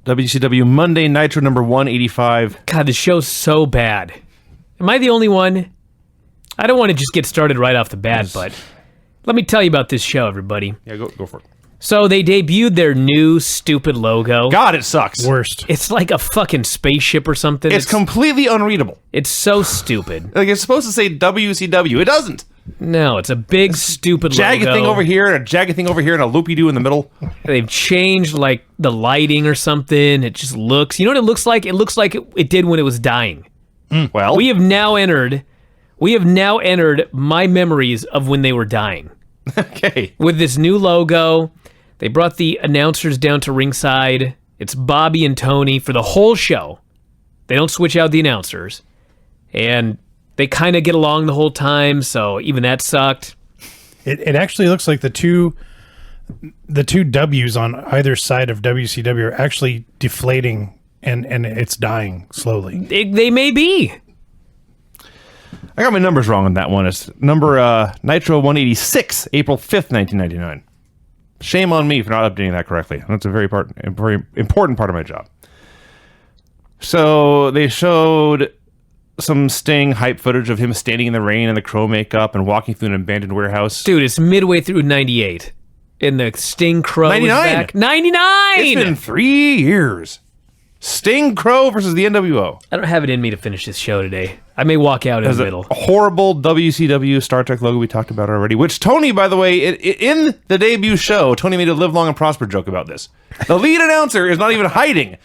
WCW Monday Nitro number 185. God, the show's so bad. Am I the only one? I don't want to just get started right off the bat, but let me tell you about this show, everybody. Yeah, go for it. So they debuted their new stupid logo. God, it sucks. Worst. It's like a fucking spaceship or something. It's completely unreadable. It's so stupid. Like, it's supposed to say WCW. It doesn't. No, it's a big, stupid Jagged logo. thing over here, and a jagged thing over here, and a loopy-doo in the middle. They've changed, like, the lighting or something. It just looks... You know what it looks like? It looks like it did when it was dying. Well, We have now entered my memories of when they were dying. okay. With this new logo, they brought the announcers down to ringside. It's Bobby and Tony for the whole show. They don't switch out the announcers. And they kind of get along the whole time, so even that sucked. It actually looks like the two W's on either side of WCW are actually deflating, and it's dying slowly. They may be. I got my numbers wrong on that one. It's number Nitro 186, April 5th, 1999. Shame on me for not updating that correctly. That's a very important part of my job. So they showed some Sting hype footage of him standing in the rain in the crow makeup and walking through an abandoned warehouse. Dude, it's midway through 98. And the Sting Crow 99. is back. 99! It's been 3 years. Sting Crow versus the NWO. I don't have it in me to finish this show today. I may walk out in the middle. A horrible WCW Star Trek logo we talked about already, which Tony, by the way, in the debut show, Tony made a live long and prosper joke about this. The lead announcer is not even hiding.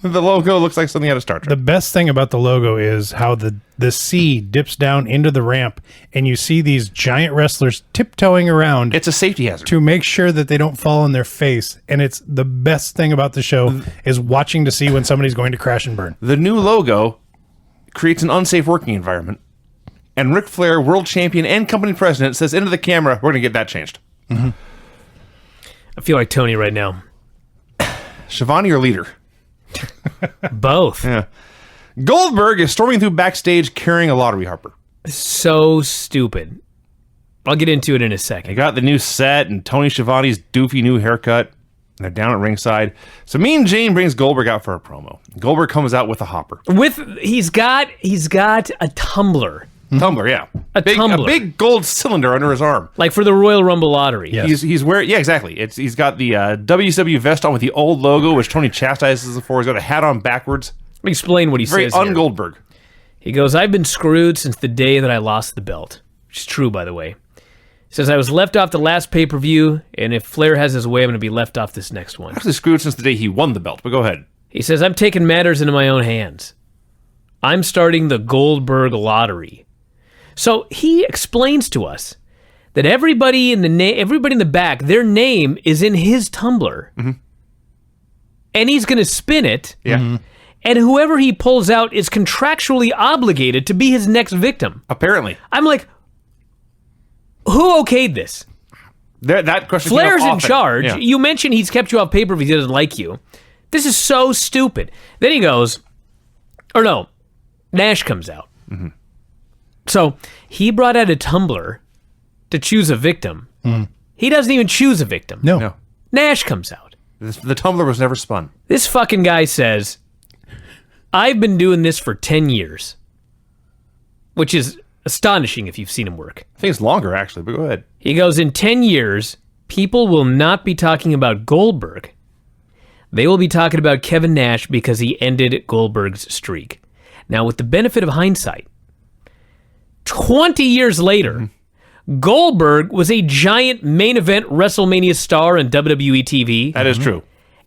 The logo looks like something out of Star Trek. The best thing about the logo is how the C dips down into the ramp, and you see these giant wrestlers tiptoeing around. It's a safety hazard. To make sure that they don't fall on their face. And it's the best thing about the show is watching to see when somebody's going to crash and burn. The new logo creates an unsafe working environment. And Ric Flair, world champion and company president, says into the camera, we're going to get that changed. I feel like Tony right now. Shivani or leader? Both. Yeah. Goldberg is storming through backstage carrying a lottery harper. So stupid. I'll get into it in a They second. got the new set and Tony Schiavone's doofy new haircut. They're down at ringside. So Mean Jane brings Goldberg out for a promo. Goldberg comes out with a hopper. He's got a tumbler. Tumbler, yeah. A tumbler. A big gold cylinder under his arm. Like for the Royal Rumble lottery. Yeah. He's wearing, yeah, exactly. He's got the WCW vest on with the old logo, which Tony chastises him for. He's got a hat on backwards. Let me explain what he Very says here. un-Goldberg. He goes, I've been screwed since the day that I lost the belt. Which is true, by the way. He says, I was left off the last pay-per-view, and if Flair has his way, I'm going to be left off this next one. Actually screwed since the day he won the belt, but go ahead. He says, I'm taking matters into my own hands. I'm starting the Goldberg lottery. So he explains to us that everybody in the back, their name is in his tumbler. Mm-hmm. And he's going to spin it. Yeah. Mm-hmm. And whoever he pulls out is contractually obligated to be his next victim. Apparently. I'm like, who okayed this? That question Flair's came up in often. charge. Yeah. You mentioned he's kept you off pay-per-view. He doesn't like you. This is so stupid. Then he goes, or no, Nash comes out. Mm-hmm. So he brought out a tumbler to choose a victim. Mm. He doesn't even choose a victim. No. Nash comes out. The tumbler was never spun. This fucking guy says, I've been doing this for 10 years. Which is astonishing if you've seen him work. I think it's longer, actually, but go ahead. He goes, in 10 years, people will not be talking about Goldberg. They will be talking about Kevin Nash because he ended Goldberg's streak. Now, with the benefit of hindsight, 20 years later, Goldberg was a giant main event WrestleMania star on WWE TV. That is true.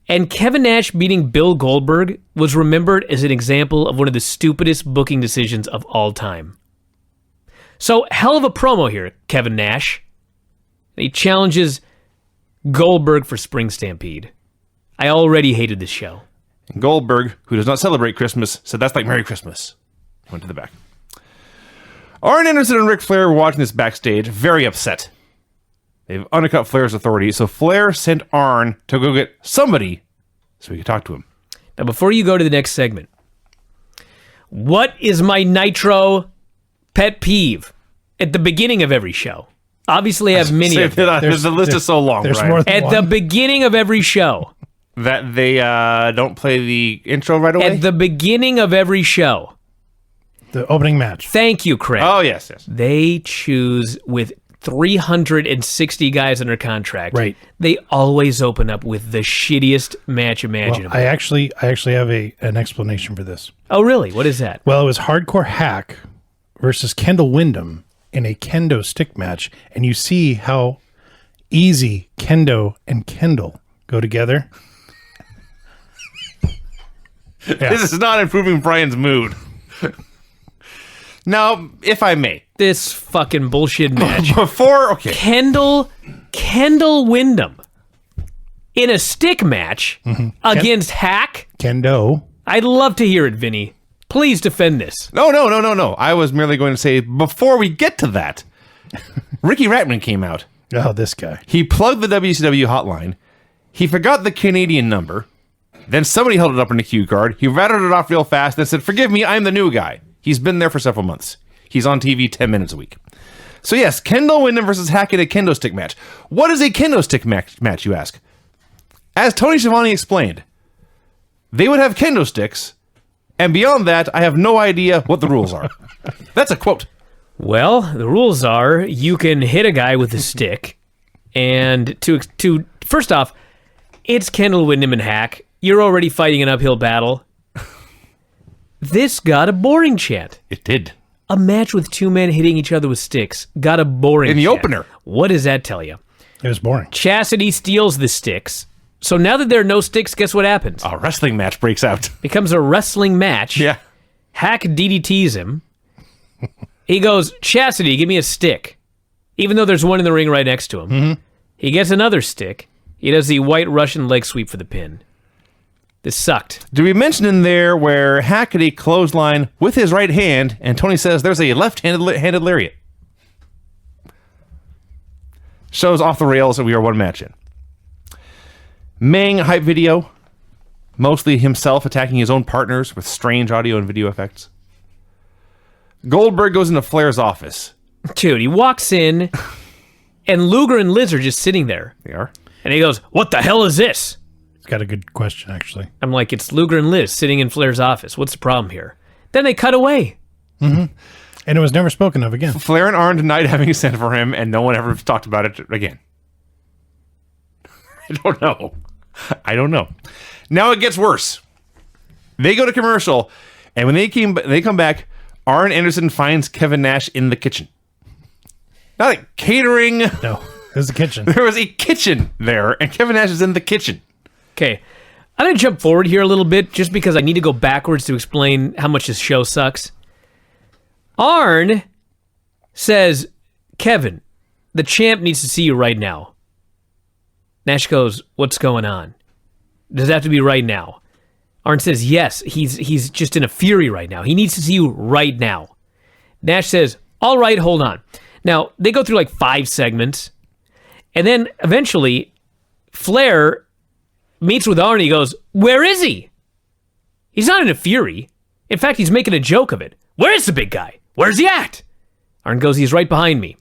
And Kevin Nash beating Bill Goldberg was remembered as an example of one of the stupidest booking decisions of all time. So, hell of a promo here, Kevin Nash. He challenges Goldberg for Spring Stampede. I already hated this show. And Goldberg, who does not celebrate Christmas, said that's like Merry Christmas. Went to the back. Arn Anderson and Ric Flair were watching this backstage, very upset. They've undercut Flair's authority, so Flair sent Arn to go get somebody so he could talk to him. Now, before you go to the next segment, what is my Nitro pet peeve at the beginning of every show? Obviously, I have many of them. The list is so long, there's Brian. more than At one. the beginning of every show, that they don't play the intro right away? At the beginning of every show. The opening match. Thank you, Craig. Oh, yes. They choose with 360 guys under contract. Right. They always open up with the shittiest match imaginable. Well, I actually have an explanation for this. Oh, really? What is that? Well, it was Hardcore Hack versus Kendall Windham in a kendo stick match, and you see how easy kendo and Kendall go together. This is not improving Brian's mood. Now, if I may. This fucking bullshit match. Okay. Kendall Windham in a stick match against Hack. Kendo. I'd love to hear it, Vinny. Please defend this. No. I was merely going to say, before we get to that, Ricky Ratman came out. Oh, this guy. He plugged the WCW hotline. He forgot the Canadian number. Then somebody held it up on the cue card. He rattled it off real fast and said, "Forgive me, I'm the new guy." He's been there for several months. He's on TV 10 minutes a week. So yes, Kendall Windham versus Hack in a kendo stick match. What is a kendo stick match, you ask? As Tony Schiavone explained, they would have kendo sticks, and beyond that, I have no idea what the rules are. That's a quote. Well, the rules are you can hit a guy with a stick, and to first off, it's Kendall Windham and Hack. You're already fighting an uphill battle. This got a boring chant. It did. A match with two men hitting each other with sticks got a boring In the chant. opener. What does that tell you? It was boring. Chastity steals the sticks. So now that there are no sticks, guess what happens? A wrestling match breaks out. Becomes a wrestling match. Yeah. Hack DDTs him. He goes, "Chastity, give me a stick." Even though there's one in the ring right next to him. Mm-hmm. He gets another stick. He does the white Russian leg sweep for the pin. This sucked. Do we mention in there where Hack had a clothesline with his right hand, and Tony says there's a left-handed lariat? Shows off the rails, and we are one match in. Meng hype video, mostly himself attacking his own partners with strange audio and video effects. Goldberg goes into Flair's office. Dude, he walks in, and Luger and Liz are just sitting there. They are. And he goes, "What the hell is this?" It's got a good question, actually. I'm like, it's Luger and Liz sitting in Flair's office. What's the problem here? Then they cut away. And it was never spoken of again. Flair and Arn denied having sent for him, and no one ever talked about it again. I don't know. Now it gets worse. They go to commercial, and when they come back, Arn Anderson finds Kevin Nash in the kitchen. Not like catering. No, it was the kitchen. There was a kitchen there, and Kevin Nash is in the kitchen. Okay, I'm going to jump forward here a little bit just because I need to go backwards to explain how much this show sucks. Arn says, "Kevin, the champ needs to see you right now." Nash goes, "What's going on? Does it have to be right now?" Arn says, "Yes, he's just in a fury right now. He needs to see you right now." Nash says, "All right, hold on." Now, they go through like 5 segments, and then eventually Flair meets with Arn. He goes, "Where is he?" He's not in a fury. In fact, he's making a joke of it. "Where's the big guy? Where's he at?" Arn goes, "He's right behind me."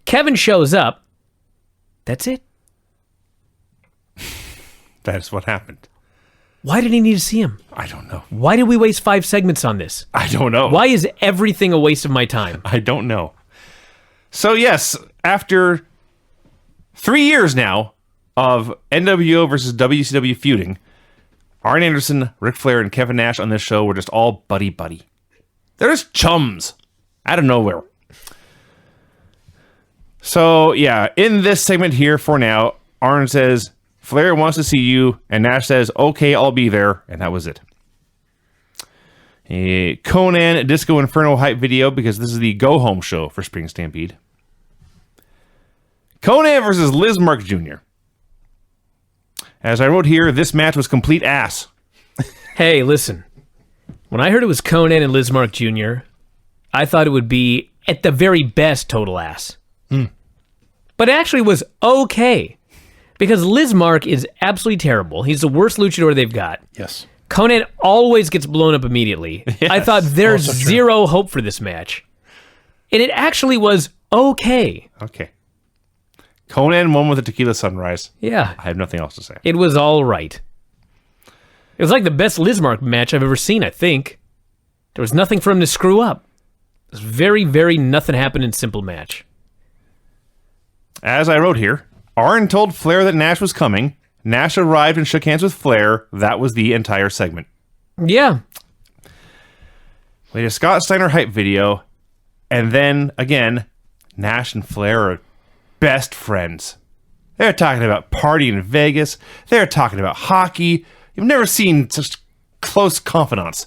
Kevin shows up. That's it. That's what happened. Why did he need to see him? I don't know. Why did we waste 5 segments on this? I don't know. Why is everything a waste of my time? I don't know. So yes, after 3 years now of NWO versus WCW feuding, Arn Anderson, Ric Flair, and Kevin Nash on this show were just all buddy-buddy. They're just chums out of nowhere. So yeah, in this segment here for now, Arn says, "Flair wants to see you," and Nash says, "Okay, I'll be there," and that was it. A Conan Disco Inferno hype video, because this is the go-home show for Spring Stampede. Conan versus Lizmark Jr. As I wrote here, this match was complete ass. Hey, listen. When I heard it was Conan and Lizmark Jr., I thought it would be, at the very best, total ass. But it actually was okay. Because Lizmark is absolutely terrible. He's the worst luchador they've got. Yes. Conan always gets blown up immediately. Yes. I thought there's Also true. zero hope for this match. And it actually was okay. Okay. Conan won with a tequila sunrise. Yeah. I have nothing else to say. It was all right. It was like the best Lizmark match I've ever seen, I think. There was nothing for him to screw up. It was very, very nothing happened in simple match. As I wrote here, Arn told Flair that Nash was coming. Nash arrived and shook hands with Flair. That was the entire segment. Yeah. We had a Scott Steiner hype video, and then, again, Nash and Flair are best friends. They're talking about partying in Vegas. They're talking about hockey. You've never seen such close confidants.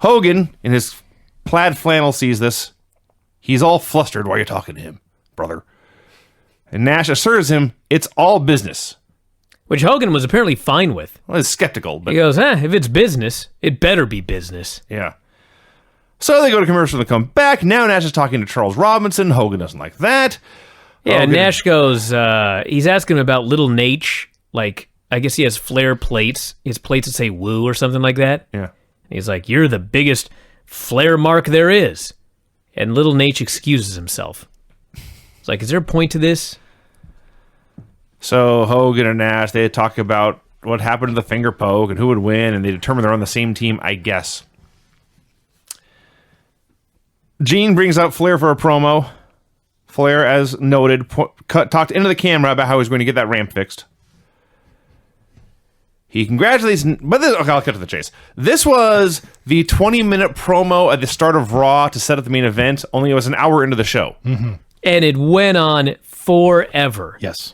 Hogan, in his plaid flannel, sees this. He's all flustered while you're talking to him, brother. And Nash assures him it's all business. Which Hogan was apparently fine with. Well, he's skeptical, but... He goes, if it's business, it better be business. Yeah. So they go to commercial and come back. Now Nash is talking to Charles Robinson. Hogan doesn't like that. Yeah, Hogan... Nash goes, he's asking him about Little Nate. Like, I guess he has Flair plates. He has plates that say woo or something like that. Yeah. And he's like, you're the biggest Flair mark there is. And Little Nate excuses himself. It's like, is there a point to this? So Hogan and Nash, they talk about what happened to the finger poke and who would win, and they determine they're on the same team, I guess. Gene brings out Flair for a promo. Flair, as noted, talked into the camera about how he's going to get that ramp fixed. He congratulates... But this, okay, I'll cut to the chase. This was the 20-minute promo at the start of Raw to set up the main event, only it was an hour into the show. Mm-hmm. And it went on forever. Yes.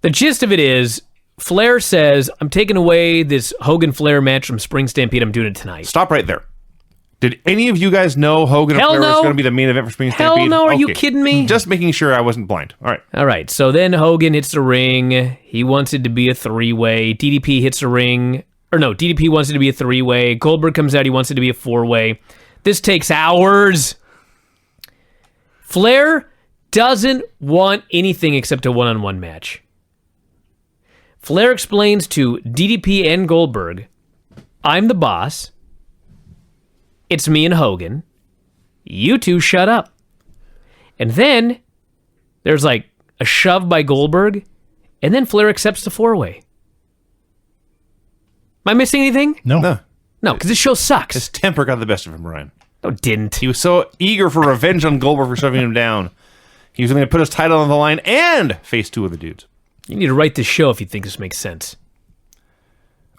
The gist of it is, Flair says, I'm taking away this Hogan-Flair match from Spring Stampede. I'm doing it tonight. Stop right there. Did any of you guys know Hogan and Flair was going to be the main event for Spring Stampede? Hell no, are you kidding me? Just making sure I wasn't blind. All right. All right, so then Hogan hits the ring. He wants it to be a three-way. DDP hits the ring. Or no, DDP wants it to be a three-way. Goldberg comes out. He wants it to be a four-way. This takes hours. Flair doesn't want anything except a one-on-one match. Flair explains to DDP and Goldberg, I'm the boss. It's me and Hogan. You two shut up. And then there's like a shove by Goldberg, and then Flair accepts the four-way. Am I missing anything? No. No, because this show sucks. His temper got the best of him, Ryan. No, it didn't. He was so eager for revenge on Goldberg for shoving him down. He was going to put his title on the line and face two of the dudes. You need to write this show if you think this makes sense.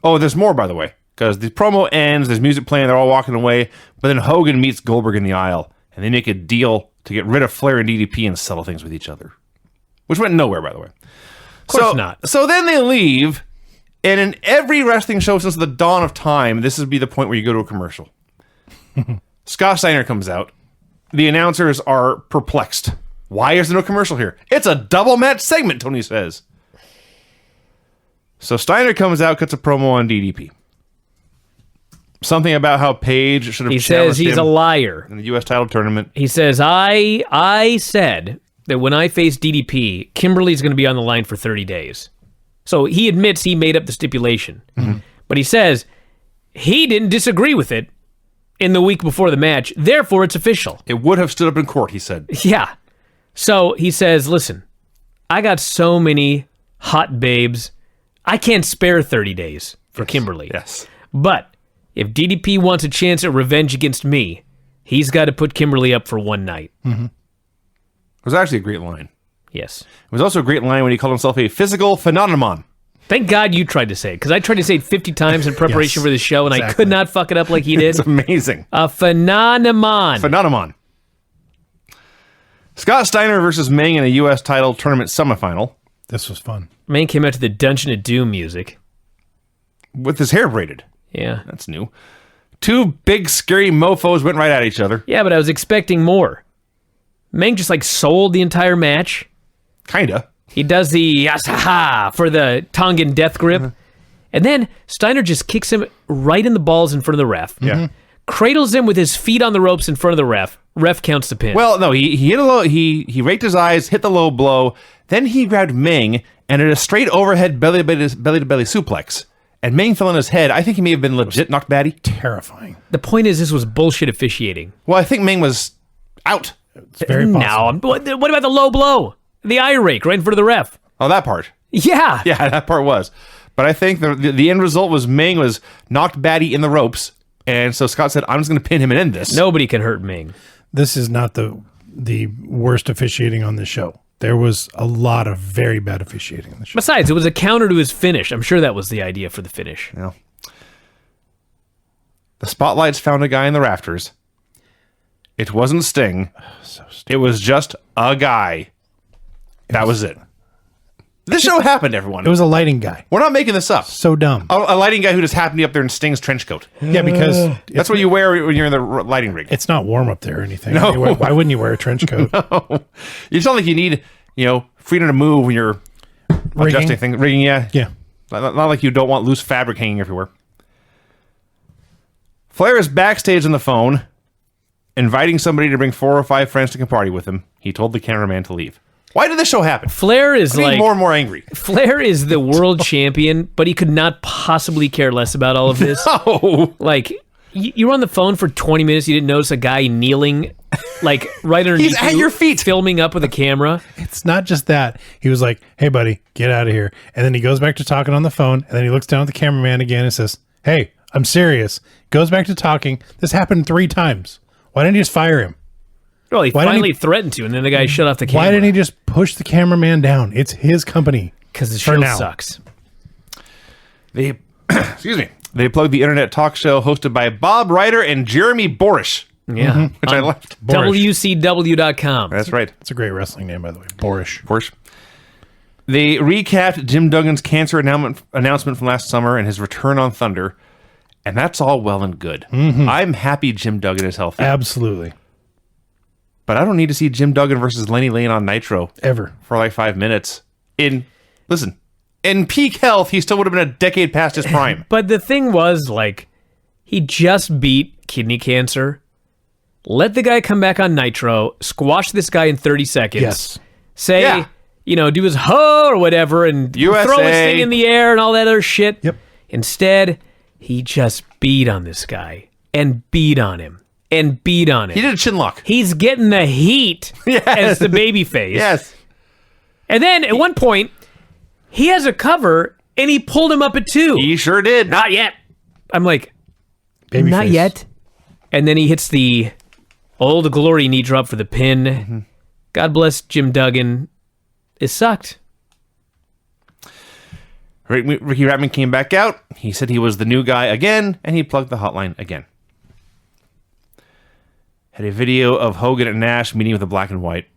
Oh, there's more, by the way. Because the promo ends, there's music playing, they're all walking away, but then Hogan meets Goldberg in the aisle, and they make a deal to get rid of Flair and DDP and settle things with each other. Which went nowhere, by the way. Of course not. So then they leave, and in every wrestling show since the dawn of time, this would be the point where you go to a commercial. Scott Steiner comes out. The announcers are perplexed. Why is there no commercial here? It's a double match segment, Tony says. So Steiner comes out, cuts a promo on DDP. Something about how Paige should have He challenged says he's him a liar. in the U.S. title tournament. He says, I said that when I face DDP, Kimberly's going to be on the line for 30 days. So he admits he made up the stipulation. Mm-hmm. But he says he didn't disagree with it in the week before the match. Therefore, it's official. It would have stood up in court, he said. Yeah. So he says, listen, I got so many hot babes. I can't spare 30 days for Kimberly. Yes. But if DDP wants a chance at revenge against me, he's got to put Kimberly up for one night. Mm-hmm. It was actually a great line. Yes. It was also a great line when he called himself a physical phenomenon. Thank God you tried to say it, because I tried to say it 50 times in preparation for this show, and I could not fuck it up like he did. It's amazing. A phenomenon. Phenomenon. Scott Steiner versus Meng in a U.S. title tournament semifinal. This was fun. Meng came out to the Dungeon of Doom music. With his hair braided. Yeah. That's new. Two big, scary mofos went right at each other. Yeah, but I was expecting more. Meng just, like, sold the entire match. Kinda. He does the yasaha for the Tongan death grip. Mm-hmm. And then Steiner just kicks him right in the balls in front of the ref. Yeah. Mm-hmm. Cradles him with his feet on the ropes in front of the ref. Ref counts the pin. Well, no, he hit a low, he raked his eyes, hit the low blow, then he grabbed Meng and did a straight overhead belly-to-belly suplex. And Meng fell on his head. I think he may have been legit knocked batty. Terrifying. The point is, this was bullshit officiating. Well, I think Meng was out. It's very possible. No, what about the low blow? The eye rake right in front of the ref. Oh, that part. Yeah. Yeah, that part was. But I think the end result was Meng was knocked batty in the ropes. And so Scott said, I'm just going to pin him and end this. Nobody can hurt Meng. This is not the worst officiating on the show. There was a lot of very bad officiating on the show. Besides, it was a counter to his finish. I'm sure that was the idea for the finish. Yeah. The spotlights found a guy in the rafters. It wasn't Sting. It was just a guy. That was it. This show happened, everyone. It was a lighting guy. We're not making this up. So dumb. A lighting guy who just happened to be up there in Sting's trench coat. Yeah, because That's what you wear when you're in the lighting rig. it's not warm up there or anything. No. Why wouldn't you wear a trench coat? It's not like you need, freedom to move when you're adjusting things. Rigging, yeah. Yeah. Not like you don't want loose fabric hanging everywhere. Flair is backstage on the phone, inviting somebody to bring 4 or 5 friends to come party with him. He told the cameraman to leave. Why did this show happen? Flair is I'm getting more and more angry. Flair is the world champion, but he could not possibly care less about all of this. Oh, Like, you were on the phone for 20 minutes, you didn't notice a guy kneeling, like, right underneath He's at you, your feet. filming up with a camera. It's not just that. He was like, hey, buddy, get out of here. And then he goes back to talking on the phone. And then he looks down at the cameraman again and says, hey, I'm serious. Goes back to talking. This happened 3 times. Why didn't you just fire him? Well, he Why didn't finally he- threatened to, and then the guy shut off the camera. Why didn't he just push the cameraman down? It's his company. Because the for show now. sucks. they, excuse me. They plugged the internet talk show hosted by Bob Ryder and Jeremy Borish, Yeah. which I left. WCW.com. That's right. It's a great wrestling name, by the way. Borish. Borish. They recapped Jim Duggan's cancer announcement from last summer and his return on Thunder. And that's all well and good. I'm happy Jim Duggan is healthy. Absolutely. But I don't need to see Jim Duggan versus Lenny Lane on Nitro Ever. for like 5 minutes. In peak health, he still would have been a decade past his prime. But the thing was, like, he just beat kidney cancer. Let the guy come back on Nitro, squash this guy in 30 seconds. Yes. Say, Yeah. do his ho or whatever and USA. throw his thing in the air and all that other shit. Yep. Instead, he just beat on this guy and beat on him and beat on him. He did a chin lock. He's getting the heat as the baby face. Yes. And then at one point, he has a cover and he pulled him up at 2. He sure did. Not yet. I'm like, Babyface. not yet. And then he hits the old glory knee drop for the pin. God bless Jim Duggan. It sucked. Ricky Ratman came back out. He said he was the new guy again, and he plugged the hotline again. Had a video of Hogan and Nash meeting with the Black and White,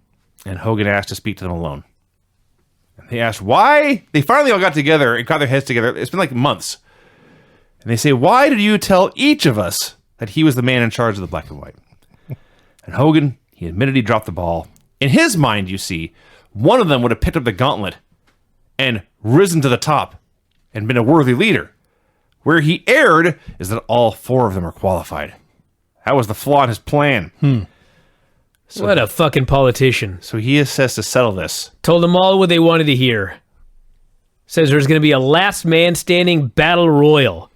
and Hogan asked to speak to them alone. And they asked why. They finally all got together and got their heads together. It's been like months. And they say, why did you tell each of us that he was the man in charge of the Black and White? And Hogan, he admitted he dropped the ball. In his mind, you see, one of them would have picked up the gauntlet and risen to the top and been a worthy leader. Where he erred is that all 4 of them are qualified. That was the flaw in his plan. What a fucking politician. So he says to settle this. Told them all what they wanted to hear. Says there's going to be a last man standing battle royal.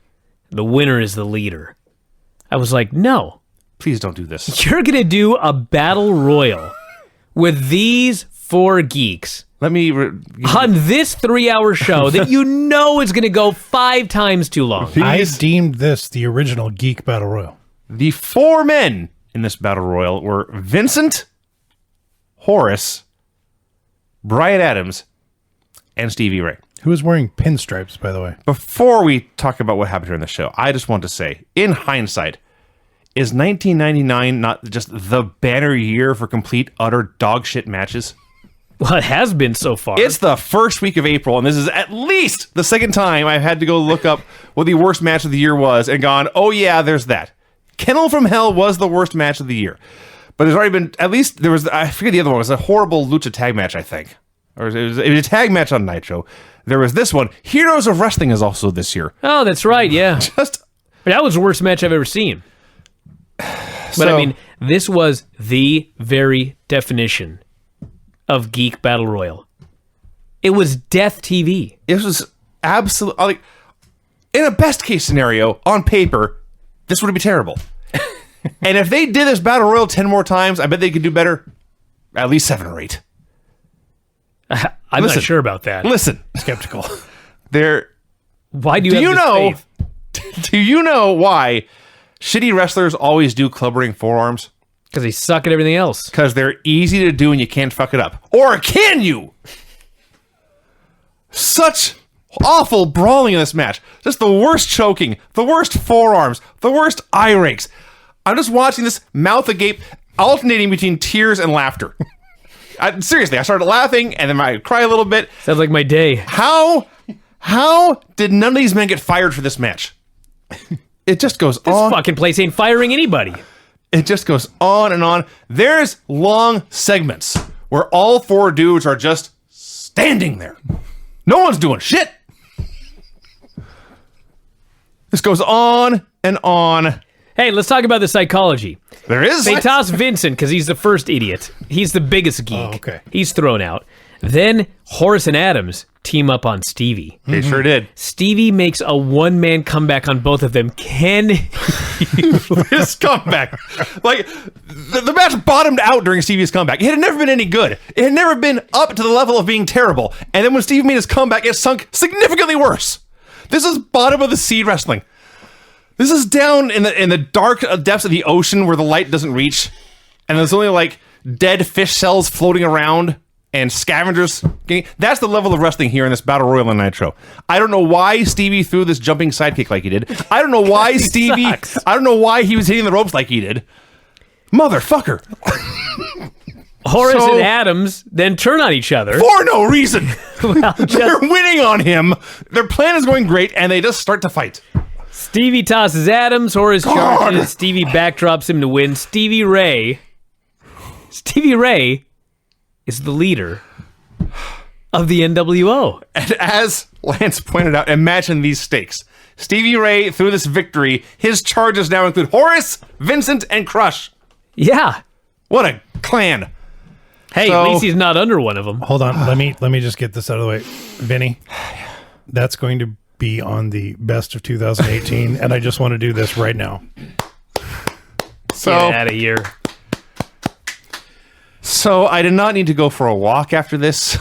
The winner is the leader. I was like, no. Please don't do this. You're going to do a battle royal with these 4 geeks Let me... on this 3-hour show that you know is going to go 5 times too long. I deemed this the original Geek Battle Royal. The 4 men in this battle royal were Vincent, Horace, Brian Adams, and Stevie Ray. Who was wearing pinstripes, by the way? Before we talk about what happened during the show, I just want to say, in hindsight, is 1999 not just the banner year for complete, utter dog shit matches? Well, it has been so far. It's the first week of April, and this is at least the second time I've had to go look up what the worst match of the year was and gone, oh yeah, there's that. Kennel from Hell was the worst match of the year. But there's already been, at least there was, I forget the other one, it was a horrible lucha tag match, I think. Or it was a tag match on Nitro. There was this one. Heroes of Wrestling is also this year. Oh, that's right, yeah. Just... That was the worst match I've ever seen. But So- I mean, this was the very definition of Geek Battle Royal. It was death TV. It was absolutely, like, in a best case scenario, on paper, this would be terrible. And if they did this battle royal 10 more times, I bet they could do better. At least 7 or 8. I'm Listen. not sure about that. Listen, Skeptical. there Why do you have this faith? Do you know why shitty wrestlers always do clubbering forearms? Because they suck at everything else. Because they're easy to do and you can't fuck it up. Or can you? Such awful brawling in this match. Just the worst choking, the worst forearms, the worst eye rakes. I'm just watching this mouth agape, alternating between tears and laughter. Seriously, I started laughing and then I cry a little bit. Sounds like my day. How did none of these men get fired for this match? It just goes on. This fucking place ain't firing anybody. It just goes on and on. There's long segments where all four dudes are just standing there. No one's doing shit. This goes on and on. Hey, let's talk about the psychology. There is. They toss Vincent because he's the first idiot. He's the biggest geek. Oh, okay. He's thrown out. Then Horace and Adams team up on Stevie. They sure did. Stevie makes a one-man comeback on both of them. His comeback. Like, the match bottomed out during Stevie's comeback. It had never been any good. It had never been up to the level of being terrible. And then when Stevie made his comeback, it sunk significantly worse. This is bottom of the sea wrestling. This is down in the dark depths of the ocean where the light doesn't reach. And there's only like dead fish cells floating around. And scavengers. That's the level of wrestling here in this Battle Royal on Nitro. I don't know why Stevie threw this jumping sidekick like he did. I don't know why Stevie... sucks. I don't know why he was hitting the ropes like he did. Motherfucker. Horace and Adams then turn on each other. For no reason. Well, They're winning on him. Their plan is going great, and they just start to fight. Stevie tosses Adams. Horace charges. Stevie backdrops him to win. Stevie Ray is the leader of the NWO. And as Lance pointed out, imagine these stakes. Stevie Ray, through this victory, his charges now include Horace, Vincent, and Crush. Yeah. What a clan. Hey, at least he's not under one of them. Hold on. Let me just get this out of the way. Vinny, that's going to be on the best of 2018, and I just want to do this right now. So, Get out of here. So I did not need to go for a walk after this,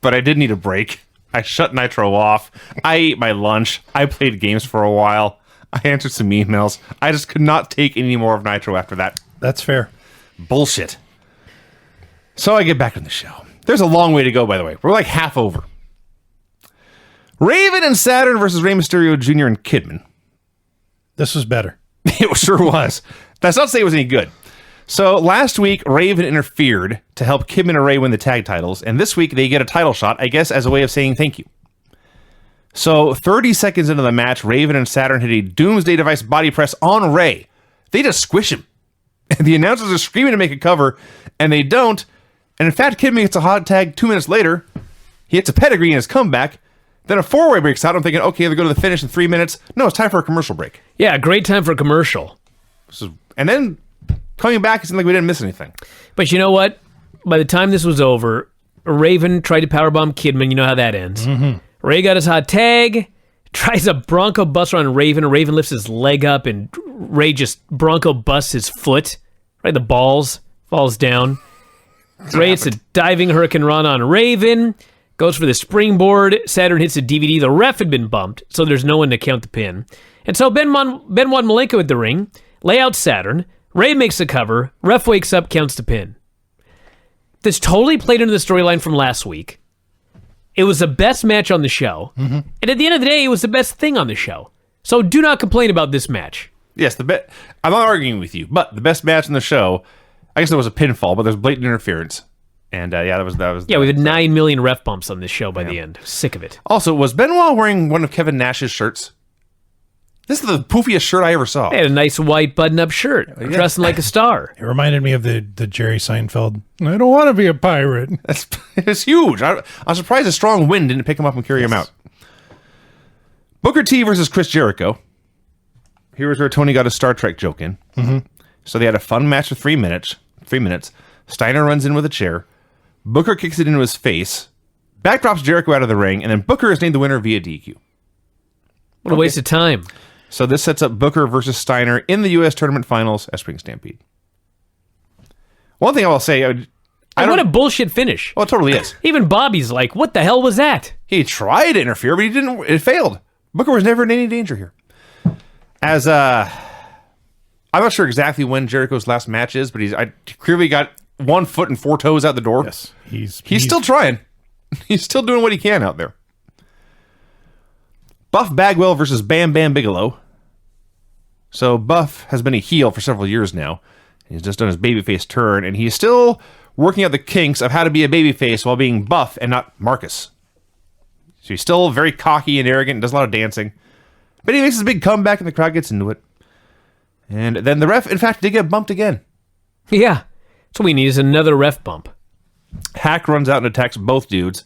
but I did need a break. I shut Nitro off. I ate my lunch. I played games for a while. I answered some emails. I just could not take any more of Nitro after that. That's fair. Bullshit. So I get back on the show. There's a long way to go, by the way. We're like half over. Raven and Saturn versus Rey Mysterio Jr. and Kidman. This was better. It sure was. That's not to say it was any good. So last week, Raven interfered to help Kidman and Ray win the tag titles, and this week they get a title shot, I guess, as a way of saying thank you. So 30 seconds into the match, Raven and Saturn hit a Doomsday Device body press on Ray. They just squish him. And the announcers are screaming to make a cover, and they don't. And in fact, Kidman gets a hot tag 2 minutes later. He hits a pedigree in his comeback. Then a four-way breaks out. I'm thinking, okay, they'll go to the finish in 3 minutes. No, it's time for a commercial break. Yeah, great time for a commercial. And then coming back, it seemed like we didn't miss anything. But you know what? By the time this was over, Raven tried to powerbomb Kidman. You know how that ends. Mm-hmm. Ray got his hot tag, tries a Bronco Buster on Raven. Raven lifts his leg up, and Ray just Bronco busts his foot. Right, the balls falls down. Ray hits a diving Hurricane Run on Raven. Goes for the springboard. Saturn hits a DVD. The ref had been bumped, so there's no one to count the pin. And so Benoit Malenko at the ring. Lay out Saturn. Ray makes the cover. Ref wakes up, counts the pin. This totally played into the storyline from last week. It was the best match on the show. Mm-hmm. And at the end of the day, it was the best thing on the show. So do not complain about this match. Yes, I'm not arguing with you, but the best match on the show, I guess there was a pinfall, but there's blatant interference. And that was. Yeah, we had 9 million ref bumps on this show by the end. Sick of it. Also, was Benoit wearing one of Kevin Nash's shirts? This is the poofiest shirt I ever saw. He had a nice white button-up shirt, dressing like a star. It reminded me of the Jerry Seinfeld, I don't want to be a pirate. It's huge. I'm surprised a strong wind didn't pick him up and carry him out. Booker T versus Chris Jericho. Here was where Tony got a Star Trek joke in. Mm-hmm. So they had a fun match for 3 minutes. Steiner runs in with a chair. Booker kicks it into his face. Backdrops Jericho out of the ring, and then Booker is named the winner via DQ. What a waste of time. So this sets up Booker versus Steiner in the U.S. Tournament Finals at Spring Stampede. One thing I will say... what a bullshit finish. Well, it totally is. Even Bobby's like, what the hell was that? He tried to interfere, but he didn't. It failed. Booker was never in any danger here. As I'm not sure exactly when Jericho's last match is, but I clearly got 1 foot and 4 toes out the door. Yes, he's still trying. He's still doing what he can out there. Buff Bagwell versus Bam Bam Bigelow. So Buff has been a heel for several years now. He's just done his babyface turn, and he's still working out the kinks of how to be a babyface while being Buff and not Marcus. So he's still very cocky and arrogant and does a lot of dancing. But he makes his big comeback and the crowd gets into it. And then the ref, in fact, did get bumped again. Yeah. So we need is another ref bump. Hack runs out and attacks both dudes.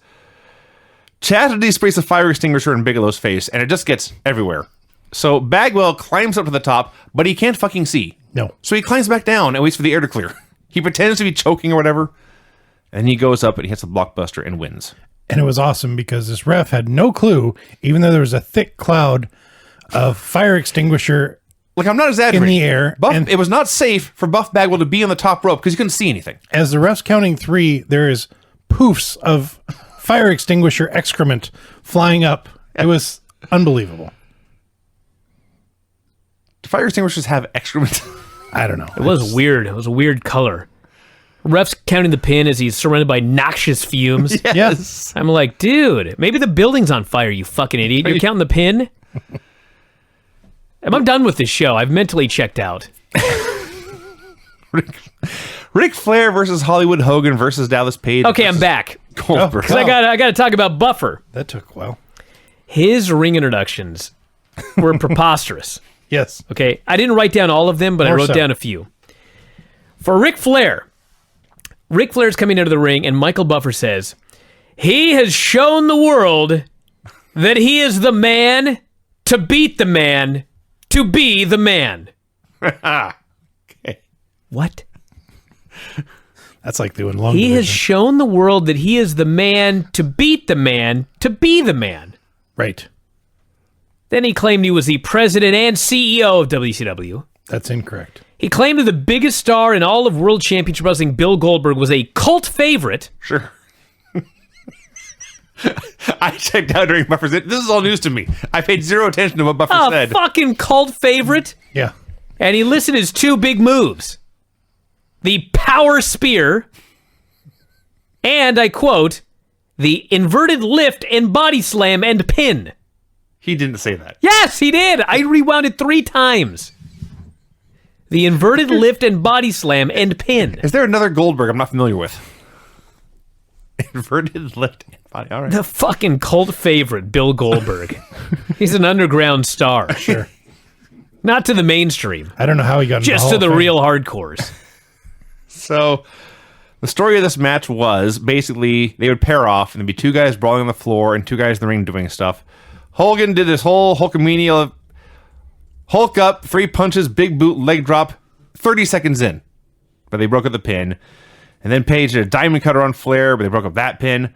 Chastity sprays a fire extinguisher in Bigelow's face, and it just gets everywhere. So Bagwell climbs up to the top, but he can't fucking see. No. So he climbs back down and waits for the air to clear. He pretends to be choking or whatever, and he goes up and he hits the blockbuster and wins. And it was awesome because this ref had no clue, even though there was a thick cloud of fire extinguisher Like, I'm not exaggerating. in the air. And it was not safe for Buff Bagwell to be on the top rope because he couldn't see anything. As the ref's counting 3, there is poofs of fire extinguisher excrement flying up. It was unbelievable. Do fire extinguishers have excrement? I don't know. It was weird. It was a weird color. Ref's counting the pin as he's surrounded by noxious fumes. Yes. I'm like, dude, maybe the building's on fire, you fucking idiot. You're counting the pin? I'm done with this show. I've mentally checked out. Ric Flair versus Hollywood Hogan versus Dallas Page. Okay, I'm back. Goldberg. Because I got to talk about Buffer. That took a while. His ring introductions were preposterous. Yes. Okay, I didn't write down all of them, but I More wrote so. down a few. For Ric Flair's coming into the ring, and Michael Buffer says, he has shown the world that he is the man to beat the man to be the man. Okay. What? That's like doing long He has division. shown the world that he is the man to beat the man to be the man. Right. Then he claimed he was the president and CEO of WCW. That's incorrect. He claimed that the biggest star in all of World Championship Wrestling, Bill Goldberg, was a cult favorite. Sure. I checked out during Buffer's. This is all news to me. I paid zero attention to what Buffer A said. fucking cult favorite. Yeah. And he listed his 2 big moves. The power spear and, I quote, the inverted lift and body slam and pin. He didn't say that. Yes, he did. I rewound it 3 times. The inverted lift and body slam and pin. Is there another Goldberg I'm not familiar with? Inverted lift and body. All right. The fucking cult favorite, Bill Goldberg. He's an underground star. Sure. Not to the mainstream. I don't know how he got into Just Hall to of the Fame. real hardcores. So, the story of this match was basically they would pair off and there'd be 2 guys brawling on the floor and 2 guys in the ring doing stuff. Hogan did this whole Hulkamania Hulk up, 3 punches, big boot, leg drop, 30 seconds in. But they broke up the pin. And then Page did a diamond cutter on Flair, but they broke up that pin.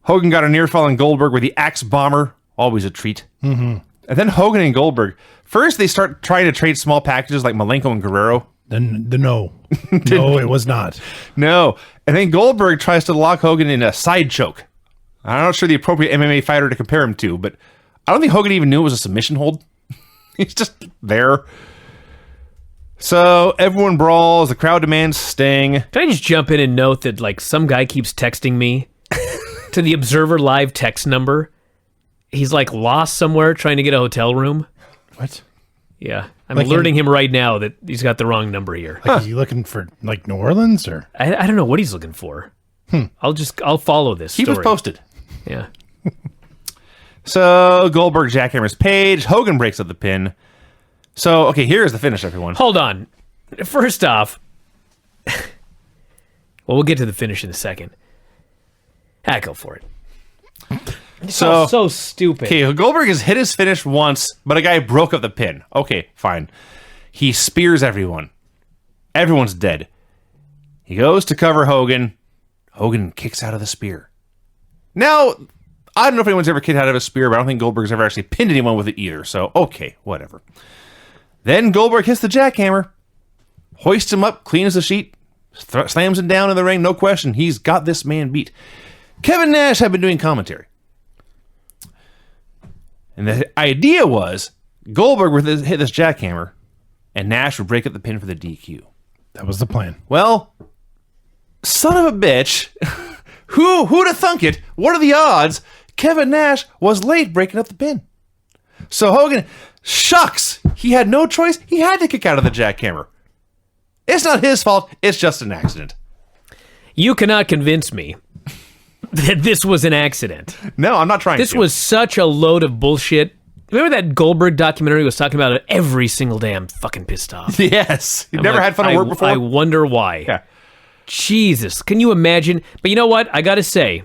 Hogan got a near fall on Goldberg with the axe bomber, always a treat. Mm-hmm. And then Hogan and Goldberg, first they start trying to trade small packages like Malenko and Guerrero. No. No, it was not. No. And then Goldberg tries to lock Hogan in a side choke. I'm not sure the appropriate MMA fighter to compare him to, but I don't think Hogan even knew it was a submission hold. He's just there. So everyone brawls. The crowd demands Sting. Can I just jump in and note that, like, some guy keeps texting me to the Observer Live text number? He's, like, lost somewhere trying to get a hotel room. What? Yeah. I'm Like alerting him right now that he's got the wrong number here. Like, is he looking for, like, New Orleans or? I don't know what he's looking for. I'll follow this He story. was posted. Yeah. So Goldberg jackhammers Page. Hogan breaks up the pin. So, okay, here's the finish, everyone. Hold on. First off, well, we'll get to the finish in a second. Go for it. So stupid. Okay, Goldberg has hit his finish once, but a guy broke up the pin. Okay, fine. He spears everyone. Everyone's dead. He goes to cover Hogan. Hogan kicks out of the spear. Now, I don't know if anyone's ever kicked out of a spear, but I don't think Goldberg's ever actually pinned anyone with it either. So, okay, whatever. Then Goldberg hits the jackhammer, hoists him up, clean as a sheet, slams him down in the ring, no question. He's got this man beat. Kevin Nash had been doing commentary. And the idea was Goldberg would hit this jackhammer, and Nash would break up the pin for the DQ. That was the plan. Well, son of a bitch. Who'd have thunk it? What are the odds? Kevin Nash was late breaking up the pin. So Hogan, shucks, he had no choice. He had to kick out of the jackhammer. It's not his fault. It's just an accident. You cannot convince me that this was an accident. No, I'm not trying to. This was such a load of bullshit. Remember that Goldberg documentary was talking about it every single day? I'm fucking pissed off. Yes. You've never had fun at work before? I wonder why. Yeah. Jesus. Can you imagine? But you know what? I got to say,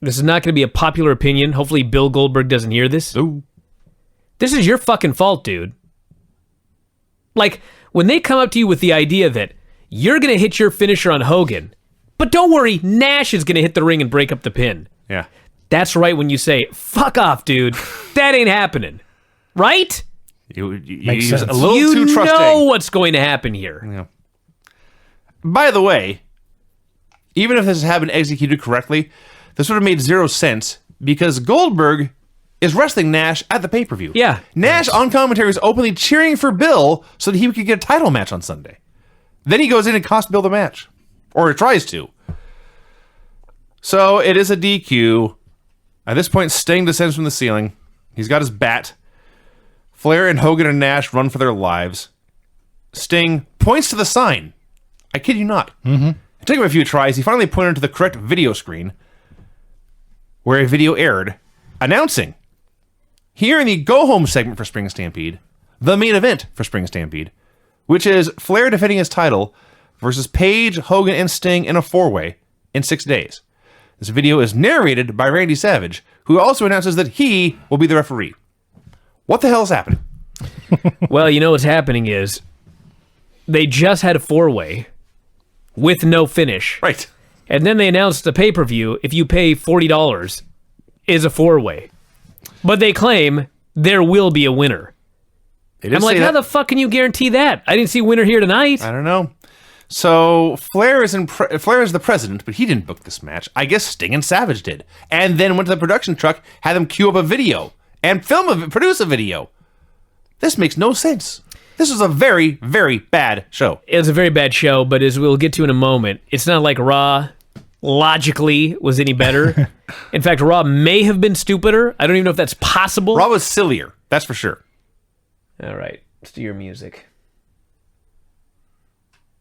this is not going to be a popular opinion. Hopefully Bill Goldberg doesn't hear this. Ooh. This is your fucking fault, dude. Like, when they come up to you with the idea that you're going to hit your finisher on Hogan, but don't worry, Nash is going to hit the ring and break up the pin. Yeah. That's right when you say, fuck off, dude. That ain't happening. Right? You Makes use sense. a little too You trusting. know what's going to happen here. Yeah. By the way, even if this had been executed correctly, this would have made zero sense because Goldberg is wrestling Nash at the pay-per-view. Yeah. Nash on commentary is openly cheering for Bill so that he could get a title match on Sunday. Then he goes in and costs Bill the match. Or tries to. So it is a DQ. At this point, Sting descends from the ceiling. He's got his bat. Flair and Hogan and Nash run for their lives. Sting points to the sign. I kid you not. Mm-hmm. It took him a few tries. He finally pointed to the correct video screen where a video aired announcing here in the go-home segment for Spring Stampede, the main event for Spring Stampede, which is Flair defending his title versus Page, Hogan, and Sting in a four-way in 6 days. This video is narrated by Randy Savage, who also announces that he will be the referee. What the hell is happening? Well, you know what's happening is they just had a four-way with no finish. Right. And then they announced the pay-per-view, if you pay $40, is a four-way. But they claim there will be a winner. I'm like, how the fuck can you guarantee that? I didn't see a winner here tonight. I don't know. So Flair is Flair is the president, but he didn't book this match. I guess Sting and Savage did, and then went to the production truck, had them cue up a video and produce a video. This makes no sense. This was a very, very bad show. It was a very bad show, but as we'll get to in a moment, it's not like Raw logically was any better. In fact, Raw may have been stupider. I don't even know if that's possible. Raw was sillier, that's for sure. All right, let's do your music.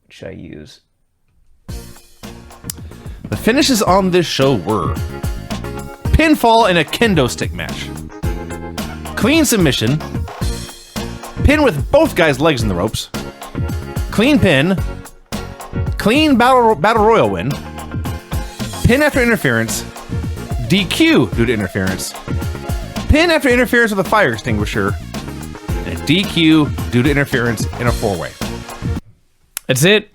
What should I use? The finishes on this show were pinfall in a kendo stick match, clean submission, pin with both guys' legs in the ropes, clean pin, clean battle royal win, pin after interference, DQ due to interference, pin after interference with a fire extinguisher, and a DQ due to interference in a four-way. That's it.